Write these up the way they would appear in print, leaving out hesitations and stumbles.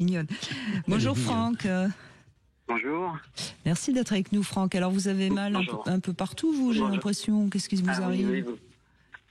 Mignonne. Bonjour Franck. Bonjour. Merci d'être avec nous Franck. Alors vous avez mal un peu partout, vous, j'ai l'impression. Qu'est-ce qui vous arrive? Oui.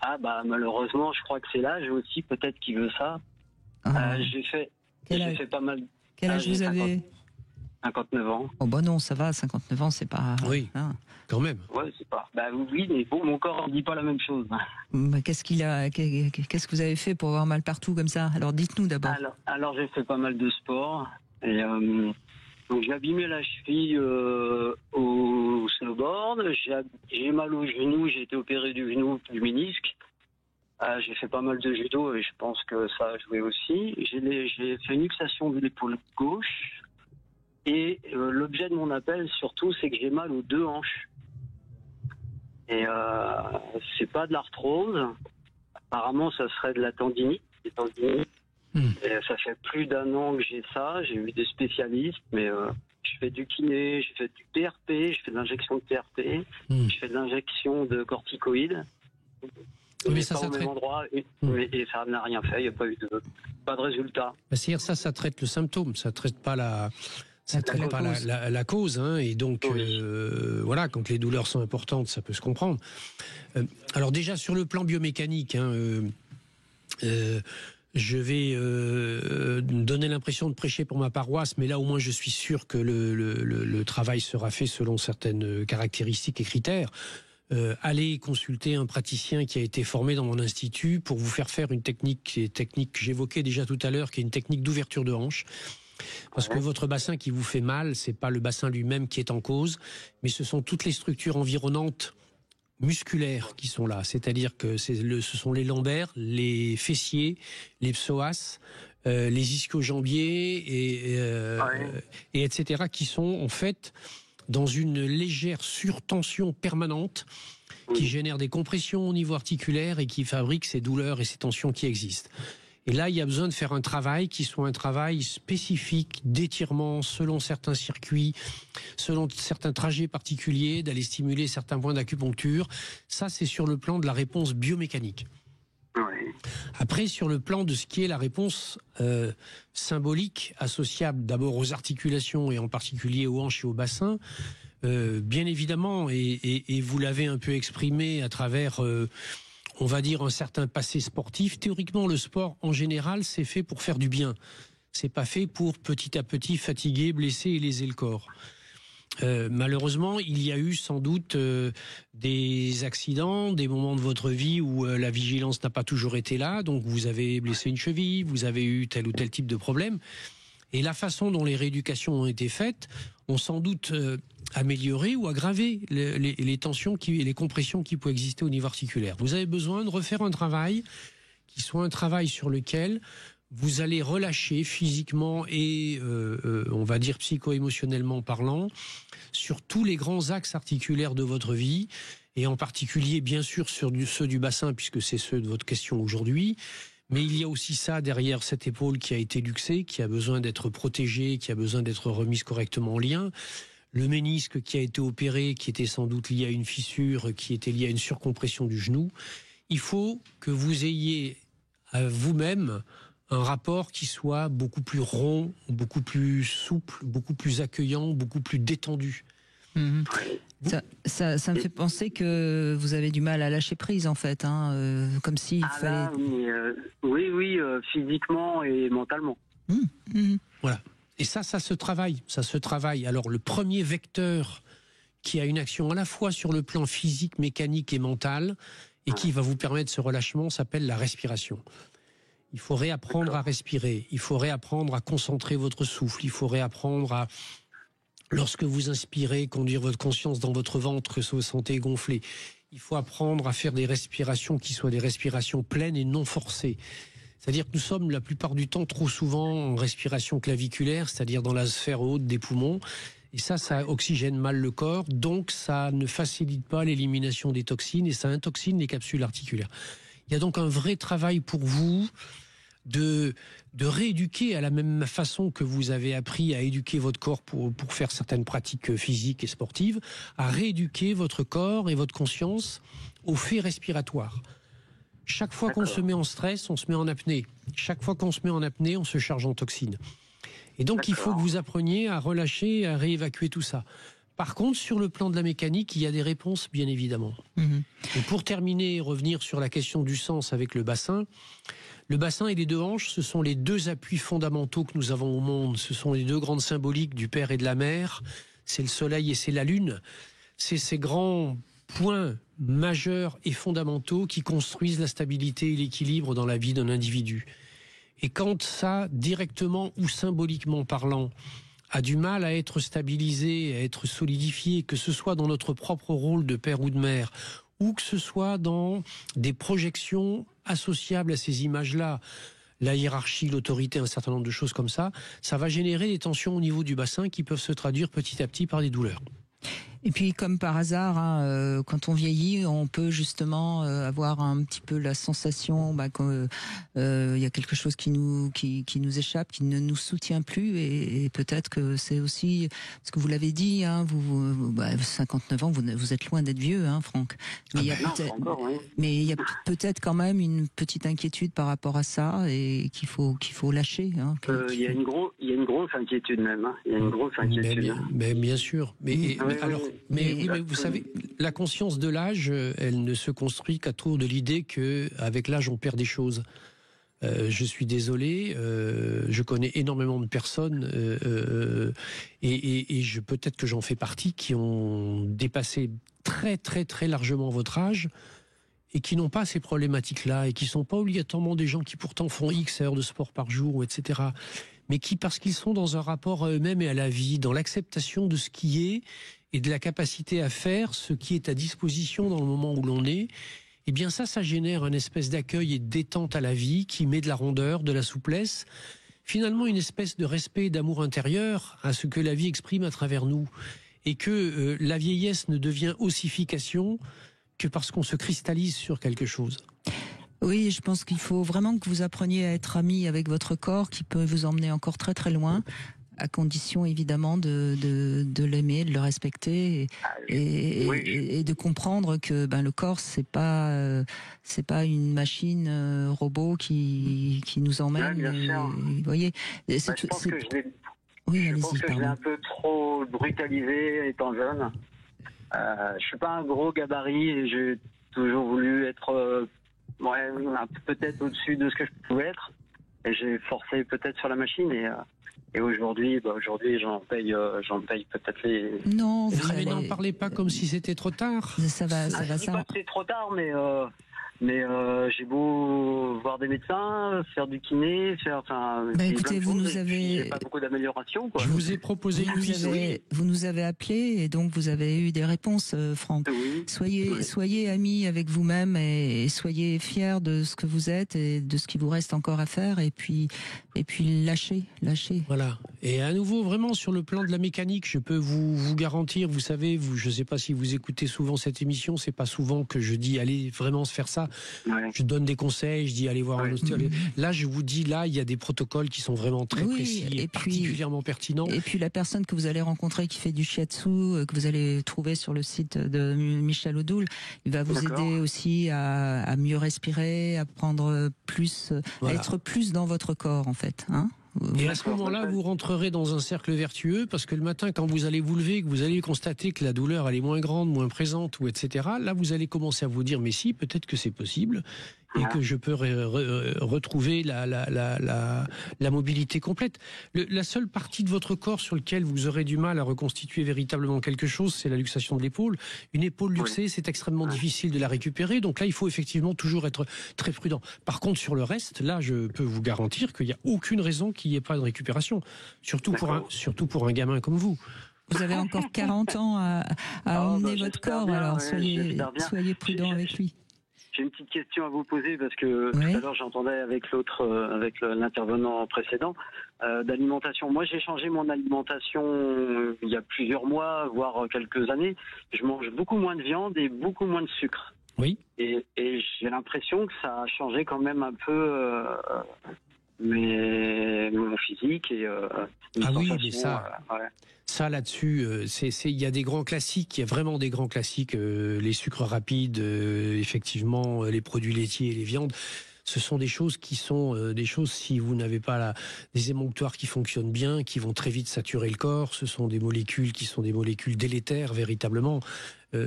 Ah bah malheureusement, je crois que c'est l'âge aussi, peut-être qui veut ça. J'ai fait pas mal. Quel âge vous avez? 59 ans. Oh bah non, ça va, 59 ans, c'est pas... Oui, quand même. Ouais, c'est pas... Bah oui, mais bon, mon corps ne dit pas la même chose. Bah, qu'est-ce que vous avez fait pour avoir mal partout comme ça? Alors dites-nous d'abord. Alors j'ai fait pas mal de sport. Et donc j'ai abîmé la cheville au snowboard. J'ai mal au genou, j'ai été opéré du genou, du ménisque. J'ai fait pas mal de judo et je pense que ça a joué aussi. J'ai fait une luxation de l'épaule gauche. Et l'objet de mon appel, surtout, c'est que j'ai mal aux deux hanches. Et c'est pas de l'arthrose. Apparemment, ça serait de la tendinite. Des tendinites. Et ça fait plus d'1 an que j'ai ça. J'ai eu des spécialistes, mais je fais du kiné, je fais du PRP, je fais de l'injection de PRP, je fais de l'injection de corticoïdes. Mais ça traite. Et ça n'a rien fait. Il n'y a pas eu pas de résultat. C'est-à-dire ça traite le symptôme, ça traite pas la cause, hein, et donc voilà, quand les douleurs sont importantes, ça peut se comprendre. Alors déjà sur le plan biomécanique, je vais donner l'impression de prêcher pour ma paroisse, mais là au moins je suis sûr que le travail sera fait selon certaines caractéristiques et critères. Allez consulter un praticien qui a été formé dans mon institut pour vous faire une technique que j'évoquais déjà tout à l'heure, qui est une technique d'ouverture de hanche. Parce que votre bassin qui vous fait mal, c'est pas le bassin lui-même qui est en cause, mais ce sont toutes les structures environnantes musculaires qui sont là. C'est-à-dire que ce sont les lombaires, les fessiers, les psoas, les ischio-jambiers et etc. qui sont en fait dans une légère surtension permanente qui génère des compressions au niveau articulaire et qui fabrique ces douleurs et ces tensions qui existent. Et là, il y a besoin de faire un travail qui soit un travail spécifique d'étirement selon certains circuits, selon certains trajets particuliers, d'aller stimuler certains points d'acupuncture. Ça, c'est sur le plan de la réponse biomécanique. Oui. Après, sur le plan de ce qui est la réponse symbolique, associable d'abord aux articulations et en particulier aux hanches et au bassin, bien évidemment, et vous l'avez un peu exprimé à travers... on va dire un certain passé sportif. Théoriquement, le sport, en général, c'est fait pour faire du bien. C'est pas fait pour petit à petit fatiguer, blesser et léser le corps. Malheureusement, il y a eu sans doute des accidents, des moments de votre vie où la vigilance n'a pas toujours été là. Donc, vous avez blessé une cheville, vous avez eu tel ou tel type de problème. Et la façon dont les rééducations ont été faites ont sans doute améliorer ou aggraver les tensions et les compressions qui peuvent exister au niveau articulaire. Vous avez besoin de refaire un travail qui soit un travail sur lequel vous allez relâcher physiquement et on va dire psycho-émotionnellement parlant sur tous les grands axes articulaires de votre vie et en particulier bien sûr sur ceux du bassin puisque c'est ceux de votre question aujourd'hui. Mais il y a aussi ça derrière cette épaule qui a été luxée, qui a besoin d'être protégée, qui a besoin d'être remise correctement en lien. Le ménisque qui a été opéré, qui était sans doute lié à une fissure, qui était lié à une surcompression du genou. Il faut que vous ayez à vous-même un rapport qui soit beaucoup plus rond, beaucoup plus souple, beaucoup plus accueillant, beaucoup plus détendu. Ça me fait penser que vous avez du mal à lâcher prise en fait, comme s'il fallait... Oui, physiquement et mentalement. Voilà. Et ça se travaille. Alors le premier vecteur qui a une action à la fois sur le plan physique, mécanique et mental, et qui va vous permettre ce relâchement, s'appelle la respiration. Il faut réapprendre à respirer, il faut réapprendre à concentrer votre souffle, il faut réapprendre à, lorsque vous inspirez, conduire votre conscience dans votre ventre, que vous sentez gonflé. Il faut apprendre à faire des respirations qui soient des respirations pleines et non forcées. C'est-à-dire que nous sommes la plupart du temps trop souvent en respiration claviculaire, c'est-à-dire dans la sphère haute des poumons. Et ça oxygène mal le corps, donc ça ne facilite pas l'élimination des toxines et ça intoxine les capsules articulaires. Il y a donc un vrai travail pour vous de rééduquer à la même façon que vous avez appris à éduquer votre corps pour faire certaines pratiques physiques et sportives, à rééduquer votre corps et votre conscience aux faits respiratoires. Chaque fois qu'on se met en stress, on se met en apnée. Chaque fois qu'on se met en apnée, on se charge en toxines. Et donc, il faut que vous appreniez à relâcher, à réévacuer tout ça. Par contre, sur le plan de la mécanique, il y a des réponses, bien évidemment. Et pour terminer et revenir sur la question du sens avec le bassin et les deux hanches, ce sont les deux appuis fondamentaux que nous avons au monde. Ce sont les deux grandes symboliques du Père et de la Mère. C'est le Soleil et c'est la Lune. C'est ces grands points majeurs et fondamentaux qui construisent la stabilité et l'équilibre dans la vie d'un individu. Et quand ça, directement ou symboliquement parlant, a du mal à être stabilisé, à être solidifié, que ce soit dans notre propre rôle de père ou de mère, ou que ce soit dans des projections associables à ces images-là, la hiérarchie, l'autorité, un certain nombre de choses comme ça, ça va générer des tensions au niveau du bassin qui peuvent se traduire petit à petit par des douleurs. Et puis, comme par hasard, quand on vieillit, on peut justement avoir un petit peu la sensation qu'il y a quelque chose qui nous échappe, qui ne nous soutient plus. Et peut-être que c'est aussi, parce que vous l'avez dit, 59 ans, vous êtes loin d'être vieux, Franck. Mais il y a peut-être quand même une petite inquiétude par rapport à ça et qu'il faut lâcher. Il y a une grosse inquiétude même. Il y a une grosse inquiétude. Mais bien sûr. Mais vous savez, la conscience de l'âge, elle ne se construit qu'à tour de l'idée qu'avec l'âge, on perd des choses. Je suis désolé, je connais énormément de personnes, et peut-être que j'en fais partie, qui ont dépassé très très très largement votre âge et qui n'ont pas ces problématiques-là et qui ne sont pas obligatoirement des gens qui pourtant font X heures de sport par jour, etc. Mais qui, parce qu'ils sont dans un rapport à eux-mêmes et à la vie, dans l'acceptation de ce qui est, et de la capacité à faire ce qui est à disposition dans le moment où l'on est, eh bien ça génère une espèce d'accueil et de détente à la vie qui met de la rondeur, de la souplesse, finalement une espèce de respect et d'amour intérieur à ce que la vie exprime à travers nous. Et que la vieillesse ne devient ossification que parce qu'on se cristallise sur quelque chose. Oui, je pense qu'il faut vraiment que vous appreniez à être ami avec votre corps qui peut vous emmener encore très très loin, à condition évidemment de l'aimer, de le respecter et de comprendre que le corps c'est pas une machine robot qui nous emmène. Vous voyez, je pense que je l'ai un peu trop brutalisé étant jeune. Je suis pas un gros gabarit et j'ai toujours voulu être peut-être au-dessus de ce que je pouvais être. Et j'ai forcé peut-être sur la machine et aujourd'hui j'en paye peut-être les. Non, mais n'en parlez pas comme si c'était trop tard. Ça va. C'est trop tard, mais j'ai beau voir des médecins, faire du kiné, écoutez, j'ai pas beaucoup d'amélioration, quoi. Je vous ai proposé vous nous avez appelé et donc vous avez eu des réponses, Franck. Oui. Soyez amis avec vous-même et soyez fiers de ce que vous êtes et de ce qui vous reste encore à faire et puis lâchez. Voilà. Et à nouveau, vraiment sur le plan de la mécanique, je peux vous garantir, vous savez, je ne sais pas si vous écoutez souvent cette émission, c'est pas souvent que je dis allez vraiment se faire ça. Ouais. Je donne des conseils, je dis allez voir un ostéologue. Là, je vous dis, il y a des protocoles qui sont vraiment très précis et particulièrement pertinents. Et puis la personne que vous allez rencontrer qui fait du shiatsu, que vous allez trouver sur le site de Michel Odoul, il va vous aider aussi à mieux respirer, à prendre plus, à être plus dans votre corps en fait. Et à ce moment-là, vous rentrerez dans un cercle vertueux parce que le matin, quand vous allez vous lever, que vous allez constater que la douleur elle est moins grande, moins présente, ou etc. Là, vous allez commencer à vous dire mais si, peut-être que c'est possible et que je peux retrouver la mobilité complète. La seule partie de votre corps sur laquelle vous aurez du mal à reconstituer véritablement quelque chose, c'est la luxation de l'épaule. Une épaule luxée, c'est extrêmement difficile de la récupérer. Donc là, il faut effectivement toujours être très prudent. Par contre, sur le reste, là, je peux vous garantir qu'il n'y a aucune raison qu'il n'y ait pas de récupération. Surtout pour un gamin comme vous. Vous avez encore 40 ans à emmener votre corps, alors soyez prudent avec lui. J'ai une petite question à vous poser parce que tout à l'heure j'entendais avec l'intervenant précédent d'alimentation. Moi j'ai changé mon alimentation il y a plusieurs mois, voire quelques années. Je mange beaucoup moins de viande et beaucoup moins de sucre. Oui. Et j'ai l'impression que ça a changé quand même un peu mon physique et mais ça là-dessus, il y a des grands classiques, il y a vraiment des grands classiques, les sucres rapides, effectivement, les produits laitiers et les viandes Ce sont des choses qui sont des choses, si vous n'avez pas des émonctoires qui fonctionnent bien, qui vont très vite saturer le corps. Ce sont des molécules qui sont des molécules délétères véritablement.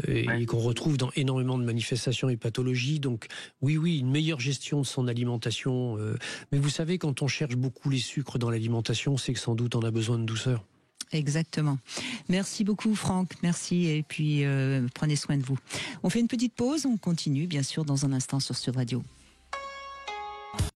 Et qu'on retrouve dans énormément de manifestations et pathologies. Donc oui, une meilleure gestion de son alimentation. Mais vous savez, quand on cherche beaucoup les sucres dans l'alimentation, c'est que sans doute on a besoin de douceur. Exactement. Merci beaucoup Franck, merci et puis prenez soin de vous. On fait une petite pause, on continue bien sûr dans un instant sur Sud Radio.